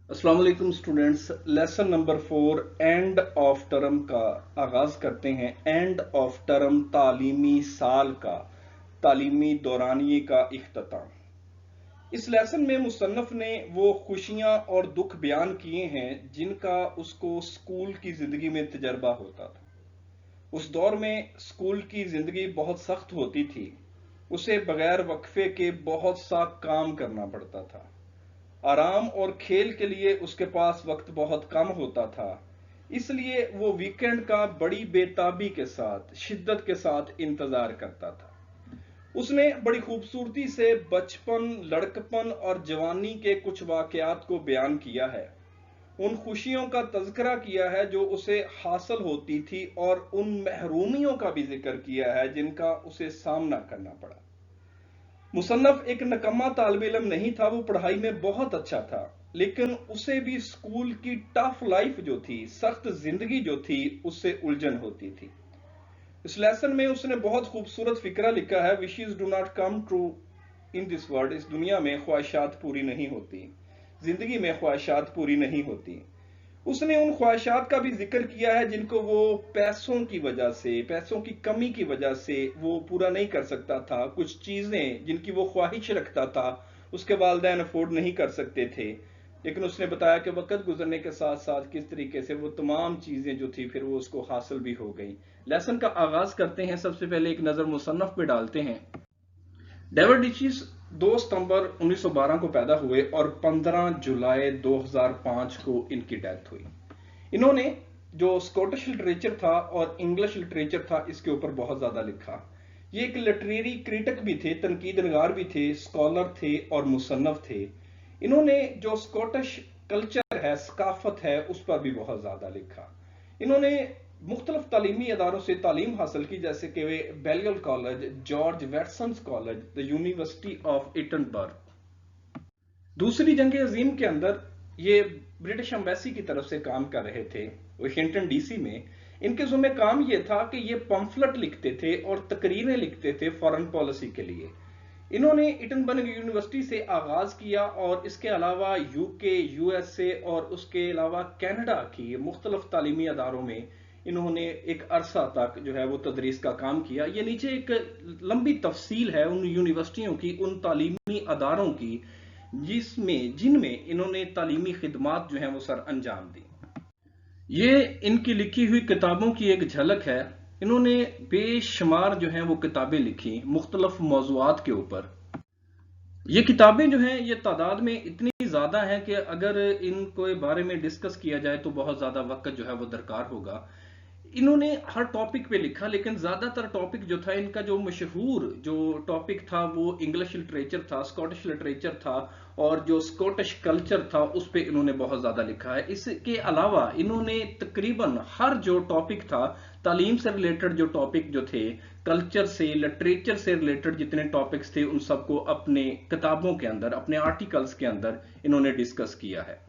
अस्सलाम वालेकुम students. Lesson number 4 end of term का आगाज करते हैं। एंड ऑफ टर्म तालीमी साल का, तालीमी दौरानिए का इख्तिताम। इस लेसन में मुसन्नफ ने वो खुशियां और दुख बयान किए हैं जिनका उसको स्कूल की जिंदगी में तजर्बा होता था। उस दौर में स्कूल की जिंदगी बहुत सख्त होती थी। उसे बगैर वक्फे के बहुत सा काम करना पड़ता था। आराम और खेल के लिए उसके पास वक्त बहुत कम होता था। इसलिए वो वीकेंड का बड़ी बेताबी के साथ, शिद्दत के साथ इंतजार करता था। उसने बड़ी खूबसूरती से बचपन, लड़कपन और जवानी के कुछ वाकयात को बयान किया है। उन खुशियों का तज़किरा किया है जो उसे हासिल होती थी और उन महरूमियों का भी जिक्र किया है जिनका उसे सामना करना पड़ा। मुसन्नफ एक नकम्मा तालिब इल्म नहीं था, वो पढ़ाई में बहुत अच्छा था, लेकिन उसे भी स्कूल की टफ लाइफ जो थी, सख्त जिंदगी जो थी, उससे उलझन होती थी। इस लेसन में उसने बहुत खूबसूरत फिक्रा लिखा है। Wishes do not come true in this world. इस दुनिया में ख्वाहिशात पूरी नहीं होती, जिंदगी में ख्वाहिशात पूरी नहीं होती। उसने उन ख्वाहिशात का भी जिक्र किया है जिनको वो पैसों की वजह से, पैसों की कमी की वजह से वो पूरा नहीं कर सकता था। कुछ चीजें जिनकी वो ख्वाहिश रखता था उसके वालिदैन अफोर्ड नहीं कर सकते थे, लेकिन उसने बताया कि वक्त गुजरने के साथ साथ किस तरीके से वो तमाम चीजें जो थी फिर वो उसको हासिल भी हो गई। लेसन का आगाज करते हैं। सबसे पहले एक नजर मुसन्नफ पे डालते हैं। डेविड रिचीज 2 सितंबर 1912 को पैदा हुए और 15 जुलाई 2005 को इनकी डेथ हुई। इन्होंने जो स्कॉटिश लिटरेचर था और इंग्लिश लिटरेचर था, इसके ऊपर बहुत ज्यादा लिखा। ये एक लिटरेरी क्रिटिक भी थे, तनकीद नगार भी थे, स्कॉलर थे और मुसन्नफ थे। इन्होंने जो स्कॉटिश कल्चर है, सकाफत है, उस पर भी बहुत ज्यादा लिखा। इन्होंने मुख्तलिफ तालीमी अदारों से तालीम हासिल की, जैसे कि Balliol college, George Watson college, the university of Edinburgh. दूसरी जंग अजीम के अंदर ये ब्रिटिश एम्बेसी की तरफ से काम कर रहे थे वाशिंगटन डीसी में। इनके जुम्मे काम ये था कि ये पम्फलेट लिखते थे और तकरीरें लिखते थे फॉरेन पॉलिसी के लिए। इन्होंने एटनबर्ग यूनिवर्सिटी से आगाज किया और इसके अलावा यूके, यूएसए और उसके अलावा कनाडा की मुख्तलिफ तालीमी अदारों में इन्होंने एक अरसा तक जो है वो तदरीस का काम किया। ये नीचे एक लंबी तफसील है उन यूनिवर्सिटियों की, उन तालीमी अदारों की जिनमें इन्होंने तालीमी खिदमात जो है वो सर अंजाम दी। ये इनकी लिखी हुई किताबों की एक झलक है। इन्होंने बेशुमार जो हैं वो किताबें लिखी मुख्तलिफ मौज़ूआत के ऊपर। ये किताबें जो हैं ये तादाद में इतनी ज़्यादा हैं कि अगर इनको बारे में डिस्कस किया जाए तो बहुत ज़्यादा वक्त जो है वो दरकार होगा। इन्होंने हर टॉपिक पे लिखा, लेकिन ज्यादातर टॉपिक जो था इनका, जो मशहूर जो टॉपिक था वो इंग्लिश लिटरेचर था, स्कॉटिश लिटरेचर था और जो स्कॉटिश कल्चर था उस पे इन्होंने बहुत ज्यादा लिखा है। इसके अलावा इन्होंने तकरीबन हर जो टॉपिक था, तालीम से रिलेटेड जो टॉपिक जो थे, कल्चर से, लिटरेचर से रिलेटेड जितने टॉपिक्स थे, उन सबको अपने किताबों के अंदर, अपने आर्टिकल्स के अंदर इन्होंने डिस्कस किया है।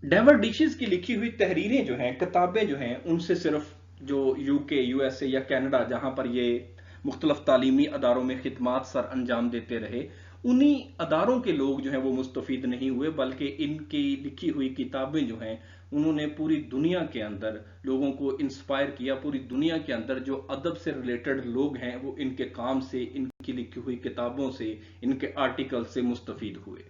डेविड डिशेस की लिखी हुई तहरीरें जो हैं, किताबें जो हैं, उनसे सिर्फ जो यूके, यूएसए या कनाडा, जहां पर ये मुख्तलिफ तालीमी अदारों में खिदमात सर अंजाम देते रहे, उन्हीं अदारों के लोग जो हैं वो मुस्तफीद नहीं हुए, बल्कि इनकी लिखी हुई किताबें जो हैं उन्होंने पूरी दुनिया के अंदर लोगों को इंस्पायर किया। पूरी दुनिया के अंदर जो अदब से रिलेटेड लोग हैं वो इनके काम से, इनकी लिखी हुई किताबों से, इनके आर्टिकल से मुस्तफीद हुए।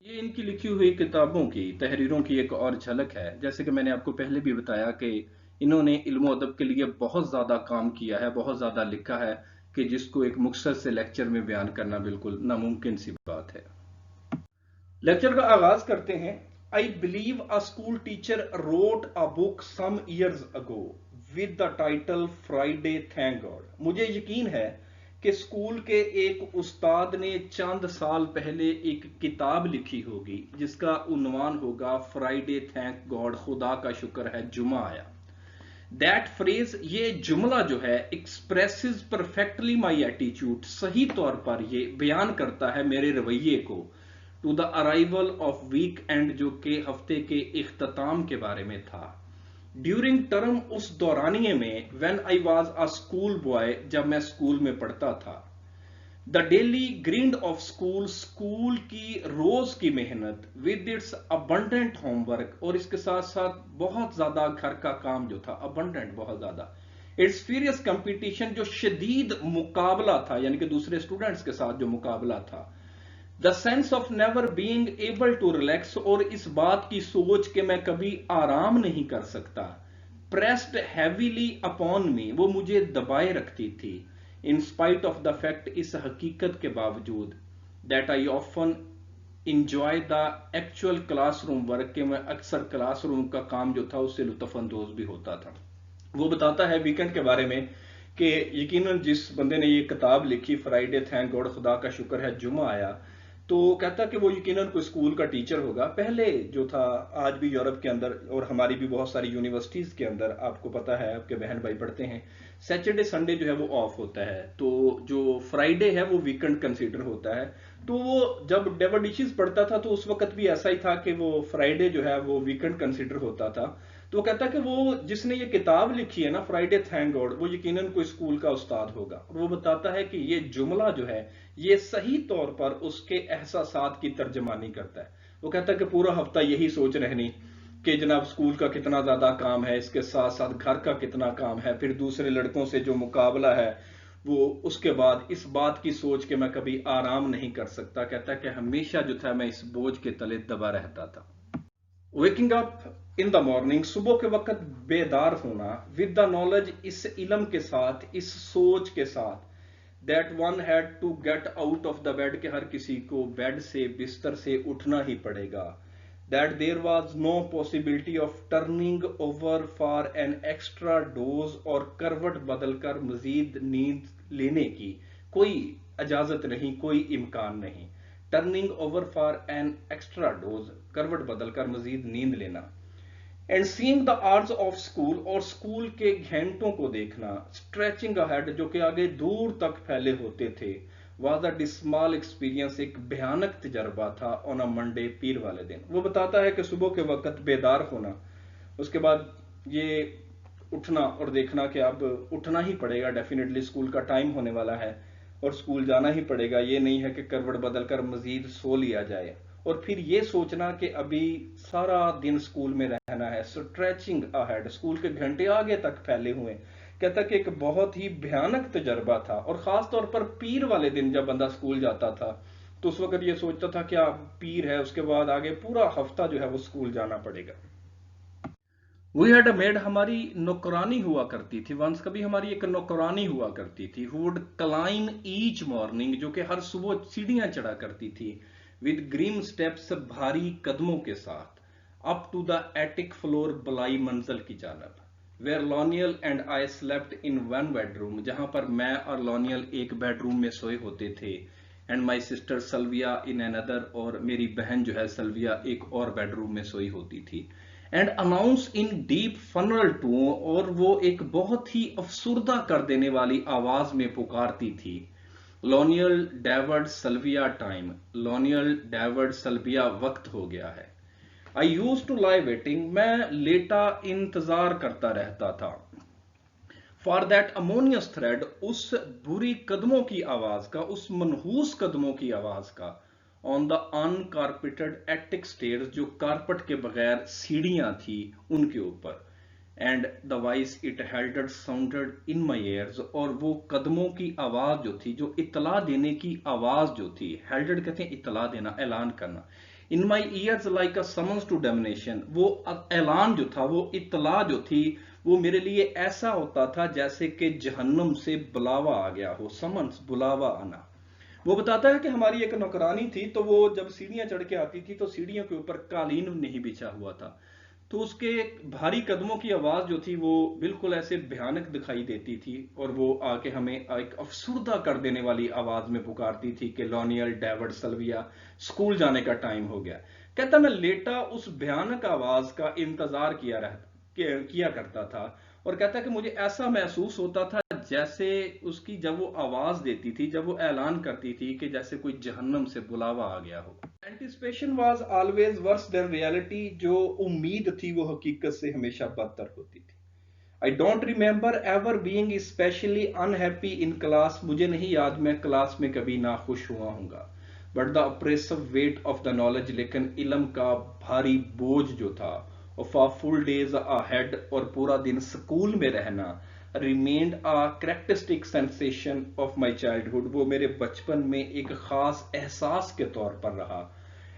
ये इनकी लिखी हुई किताबों की, तहरीरों की एक और झलक है। जैसे कि मैंने आपको पहले भी बताया कि इन्होंने इल्म अदब के लिए बहुत ज्यादा काम किया है, बहुत ज्यादा लिखा है, कि जिसको एक मुख्तसर से लेक्चर में बयान करना बिल्कुल नामुमकिन सी बात है। लेक्चर का आगाज करते हैं। I believe a school teacher wrote a book some years ago with the title Friday thank God. मुझे यकीन है कि स्कूल के एक उस्ताद ने चंद साल पहले एक किताब लिखी होगी जिसका उन्वान होगा फ्राइडे थैंक गॉड, खुदा का शुक्र है जुमा आया। दैट फ्रेज, ये जुमला जो है, एक्सप्रेसेस परफेक्टली माई एटीट्यूड, सही तौर पर ये बयान करता है मेरे रवैये को, to the arrival of weekend, जो कि हफ्ते के इख्तिताम के बारे में था। ड्यूरिंग टर्म, उस दौरानिए में, when I was a school boy, जब मैं स्कूल में पढ़ता था। The daily grind of school, school की रोज की मेहनत, विद इट्स अबंडेंट होमवर्क, और इसके साथ साथ बहुत ज्यादा घर का काम जो था, अबंडेंट बहुत ज्यादा, इट्स फीरियस कंपटीशन, जो शदीद मुकाबला था, यानी कि दूसरे स्टूडेंट्स के साथ जो मुकाबला था, the sense of never being able to relax, और इस बात की सोच कि मैं कभी आराम नहीं कर सकता, प्रेस्ड हैवीली अपॉन मी, वो मुझे दबाए रखती थी, in spite of the fact, इस हकीकत के बावजूद, that I often enjoy the actual classroom work, के मैं अक्सर क्लासरूम का काम जो था उससे लुत्फानंदोज भी होता था। वो बताता है वीकेंड के बारे में कि यकीनन जिस बंदे ने ये किताब लिखी, फ्राइडे थैंक गॉड, खुदा का शुक्र है जुमा आया, तो कहता कि वो यकीनन कोई स्कूल का टीचर होगा। पहले जो था, आज भी यूरोप के अंदर और हमारी भी बहुत सारी यूनिवर्सिटीज के अंदर, आपको पता है, आपके बहन भाई पढ़ते हैं, सैटरडे संडे जो है वो ऑफ होता है, तो जो फ्राइडे है वो वीकेंड कंसीडर होता है। तो वो जब डेविड डिशीज पढ़ता था तो उस वक्त भी ऐसा ही था कि वो फ्राइडे जो है वो वीकेंड कंसीडर होता था। तो वो कहता कि वो जिसने ये किताब लिखी है ना, फ्राइडे थैंक गॉड, वो यकीनन कोई स्कूल का उस्ताद होगा। और वो बताता है कि ये जुमला जो है ये सही तौर पर उसके एहसासात की तर्जमानी करता है। वो कहता है कि पूरा हफ्ता यही सोच रहनी कि जनाब स्कूल का कितना ज्यादा काम है, इसके साथ साथ घर का कितना काम है, फिर दूसरे लड़कों से जो मुकाबला है वो, उसके बाद इस बात की सोच के मैं कभी आराम नहीं कर सकता। कहता है कि हमेशा जो था मैं इस बोझ के तले दबा रहता था। Waking up in the morning, सुबह के वक्त बेदार होना, विद द नॉलेज, इस इल्म के साथ, इस सोच के साथ, that one had to get out of the bed, के हर किसी को बेड से, बिस्तर से उठना ही पड़ेगा, that there was no possibility of turning over for an extra doze, और करवट बदलकर मजीद नींद लेने की कोई इजाजत नहीं, कोई इम्कान नहीं। Turning over for an extra dose, करवट बदलकर मजीद नींद लेना। And seeing the hours of school, और स्कूल के घंटों को देखना, स्ट्रेचिंग अहेड, जो कि आगे दूर तक फैले होते थे, वाज अ डिस्मॉल एक्सपीरियंस, एक भयानक तजर्बा था, ऑन अ मंडे, पीर वाले दिन। वो बताता है कि सुबह के वक्त बेदार होना, उसके बाद ये उठना और देखना कि अब उठना ही पड़ेगा, डेफिनेटली स्कूल का टाइम होने वाला है और स्कूल जाना ही पड़ेगा, ये नहीं है कि करवट बदलकर मजीद सो लिया जाए। और फिर ये सोचना कि अभी सारा दिन स्कूल में रहना है, स्ट्रेचिंग अहेड, स्कूल के घंटे आगे तक फैले हुए। कहता कि एक बहुत ही भयानक तजर्बा था, और खास तौर पर पीर वाले दिन जब बंदा स्कूल जाता था तो उस वक्त ये सोचता था कि आप पीर है, उसके बाद आगे पूरा हफ्ता जो है वो स्कूल जाना पड़ेगा। वी हैड अ मेड, हमारी नौकरानी हुआ करती थी, वंस कभी हमारी एक नौकरानी हुआ करती थी, who would climb each morning, जो कि हर सुबह सीढ़ियां चढ़ा करती थी, विद ग्रीम स्टेप्स, भारी कदमों के साथ, up to the attic floor, बलाई मंजिल की जानब, where Lionel and I slept in one bedroom, जहां पर मैं और लॉनियल एक बेडरूम में सोए होते थे, and my sister Sylvia in another, और मेरी बहन जो है सल्विया एक और बेडरूम में सोई होती थी, and announce in deep funeral tone, और वो एक बहुत ही अफसुर्दा कर देने वाली आवाज में पुकारती थी, लोनियल डेवर्ड सल्विया टाइम, लोनियल डेवर्ड सल्विया वक्त हो गया है। आई यूज टू लाई वेटिंग, मैं लेटा इंतजार करता रहता था, फॉर दैट अमोनियस थ्रेड, उस बुरी कदमों की आवाज का, उस मनहूस कदमों की आवाज का, on the uncarpeted attic stairs, जो कारपेट के बगैर सीढ़ियां थी उनके ऊपर, and the voice it heralded sounded in my ears, और वो कदमों की आवाज जो थी, जो इतला देने की आवाज जो थी, हेल्डेड कहते हैं इतला देना, ऐलान करना, in my ears like a summons to domination, वो ऐलान जो था, वो इतला जो थी, वो मेरे लिए ऐसा होता था जैसे कि जहन्नुम से बुलावा आ गया हो, समन्स, बुलावा आना। वो बताता है कि हमारी एक नौकरानी थी, तो वो जब सीढ़ियां चढ़ के आती थी तो सीढ़ियों के ऊपर कालीन नहीं बिछा हुआ था, तो उसके भारी कदमों की आवाज जो थी वो बिल्कुल ऐसे भयानक दिखाई देती थी, और वो आके हमें एक अफसुर्दा कर देने वाली आवाज में पुकारती थी कि लॉनियल डेविड सल्विया, स्कूल जाने का टाइम हो गया। कहता मैं लेटा उस भयानक आवाज का इंतजार किया करता था, और कहता कि मुझे ऐसा महसूस होता था जैसे उसकी जब वो आवाज देती थी, जब वो ऐलान करती थी, कि जैसे कोई जहन्नम से बुलावा आ गया हो। Anticipation was always worse than reality, जो उम्मीद थी वो हकीकत से हमेशा बदतर होती थी। I don't remember ever being especially unhappy in class. मुझे नहीं याद मैं क्लास में कभी ना खुश हुआ हूँगा. But the oppressive weight of the knowledge, लेकिन इल्म का भारी बोझ जो था, of a full days ahead और पूरा दिन स्कूल में रहना, remained a characteristic sensation of my childhood. वो मेरे बचपन में एक खास एहसास के तौर पर रहा.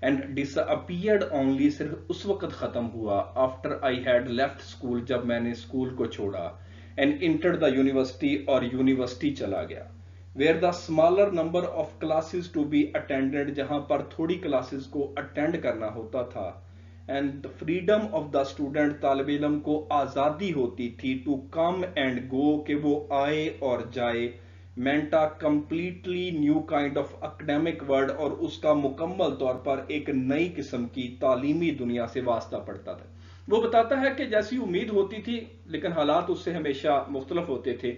एंड disappeared only, सिर्फ उस वक्त खत्म हुआ after I had left school, जब मैंने स्कूल को छोड़ा, and entered the university और यूनिवर्सिटी चला गया, where the smaller number of classes to be attended, जहां पर थोड़ी क्लासेस को अटेंड करना होता था, and the freedom of the student, तालिब इल्म को आज़ादी होती थी, to come and go, कि वो आए और जाए, meant a completely new kind of academic world, और उसका मुकम्मल तौर पर एक नई किस्म की तालीमी दुनिया से वास्ता पड़ता था. वो बताता है कि जैसी उम्मीद होती थी लेकिन हालात उससे हमेशा मुख्तलिफ होते थे.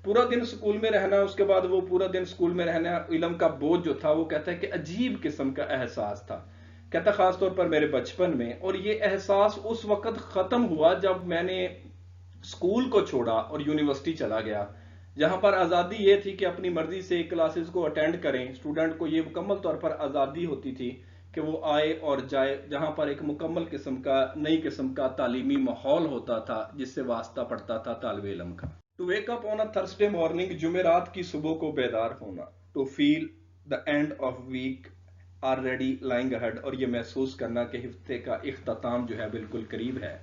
पूरा दिन स्कूल में रहना, उसके बाद वो पूरा दिन स्कूल में रहना, इल्म का बोझ जो था, वो कहता है कि अजीब किस्म का एहसास था. कहता खास तौर पर मेरे बचपन में, और ये एहसास उस वक्त खत्म हुआ जब मैंने स्कूल को छोड़ा और यूनिवर्सिटी चला गया, जहां पर आज़ादी ये थी कि अपनी मर्जी से क्लासेस को अटेंड करें. स्टूडेंट को ये मुकम्मल तौर पर आज़ादी होती थी कि वो आए और जाए, जहां पर एक मुकम्मल किस्म का नई किस्म का तालीमी माहौल होता था जिससे वास्ता पड़ता था तालिब इल्म का. To wake up on a Thursday morning, जुमेरात की सुबह को बेदार होना. To feel the end of week already lying ahead, और ये महसूस करना कि हफ्ते का इख्तिताम जो है बिल्कुल करीब है.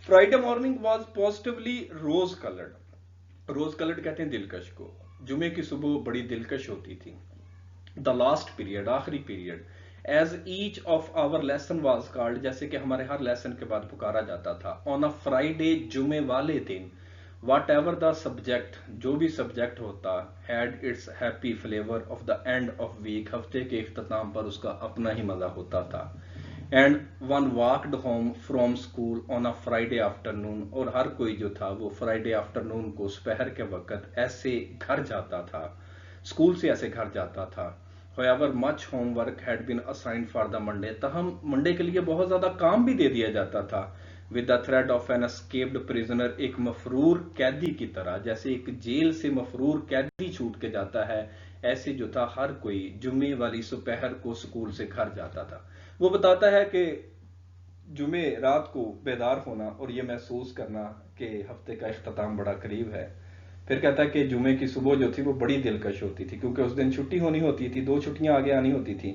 Friday morning was positively rose coloured. Rose coloured कहते हैं दिलकश को. जुमे की सुबह बड़ी दिलकश होती थी. द लास्ट पीरियड, आखिरी period, as each of our lesson was called, जैसे कि हमारे हर लेसन के बाद पुकारा जाता था. ऑन अ फ्राइडे, जुमे वाले दिन, वट एवर द सब्जेक्ट, जो भी सब्जेक्ट होता, had its happy flavour of the end of week, हफ्ते के इख्तिताम पर उसका अपना ही मजा होता था. And one walked home from school on a Friday afternoon, और हर कोई जो था वो फ्राइडे आफ्टरनून को दोपहर के वक्त ऐसे घर जाता था, स्कूल से ऐसे घर जाता था. however much homework had been assigned for the Monday, तहम मंडे के लिए बहुत ज्यादा काम भी दे दिया जाता था. with the threat of an escaped prisoner, एक मफरूर कैदी की तरह, जैसे एक जेल से मफरूर कैदी छूट के जाता है, ऐसे जो था हर कोई जुमे वाली दोपहर को स्कूल से घर जाता था. वो बताता है कि जुमे रात को बेदार होना और ये महसूस करना कि हफ्ते का इख्तिताम बड़ा करीब है. फिर कहता है कि जुमे की सुबह जो थी वो बड़ी दिलकश होती थी क्योंकि उस दिन छुट्टी होनी होती थी, 2 छुट्टियां आगे आनी होती थी.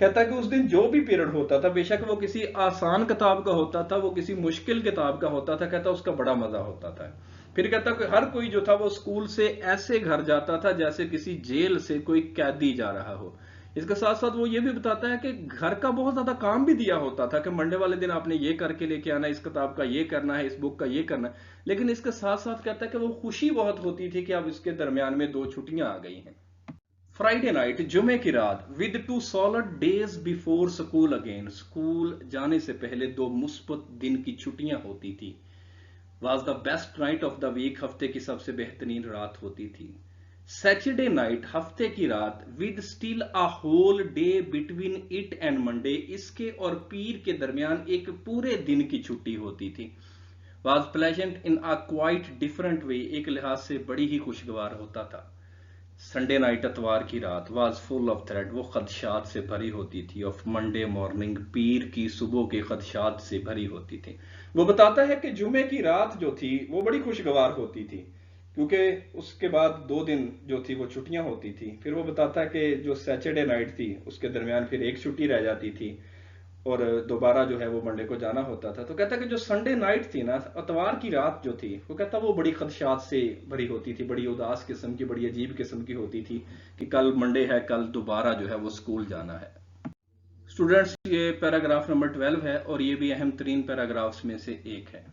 कहता है कि उस दिन जो भी पीरियड होता था, बेशक वो किसी आसान किताब का होता था, वो किसी मुश्किल किताब का होता था, कहता उसका बड़ा मजा होता था. फिर कहता कि हर कोई जो था वो स्कूल से ऐसे घर जाता था जैसे किसी जेल से कोई कैदी जा रहा हो. इसके साथ साथ वो ये भी बताता है कि घर का बहुत ज्यादा काम भी दिया होता था कि मंडे वाले दिन आपने ये करके लेके आना, इस किताब का ये करना है, इस बुक का ये करना है. लेकिन इसके साथ साथ कहता है कि वो खुशी बहुत होती थी कि अब इसके दरमियान में 2 छुट्टियां आ गई हैं. फ्राइडे नाइट, जुमे की रात, with 2 solid days before school again, school जाने से पहले 2 मुस्बत दिन की छुट्टियां होती थी. Was the best night of the week, हफ्ते की सबसे बेहतरीन रात होती थी. सैटरडे नाइट, हफ्ते की रात, with still a whole day between it and Monday, इसके और पीर के दरमियान एक पूरे दिन की छुट्टी होती थी. Was pleasant in a quite different way, एक लिहाज से बड़ी ही खुशगवार होता था. संडे नाइट, अतवार की रात, वाज फुल ऑफ थ्रेट, वो खदशात से भरी होती थी. ऑफ मंडे मॉर्निंग, पीर की सुबह के खदशात से भरी होती थी. वो बताता है कि जुमे की रात जो थी वो बड़ी खुशगवार होती थी क्योंकि उसके बाद 2 दिन जो थी वो छुट्टियां होती थी. फिर वो बताता है कि जो सैटरडे नाइट थी उसके दरमियान फिर एक छुट्टी रह जाती थी और दोबारा जो है वो मंडे को जाना होता था. तो कहता है कि जो संडे नाइट थी ना, अतवार की रात जो थी, वो कहता वो बड़ी खदशात से भरी होती थी, बड़ी उदास किस्म की, बड़ी अजीब किस्म की होती थी कि कल मंडे है, कल दोबारा जो है वो स्कूल जाना है. स्टूडेंट्स, ये पैराग्राफ नंबर 12 है और ये भी अहम तरीन पैराग्राफ्स में से एक है.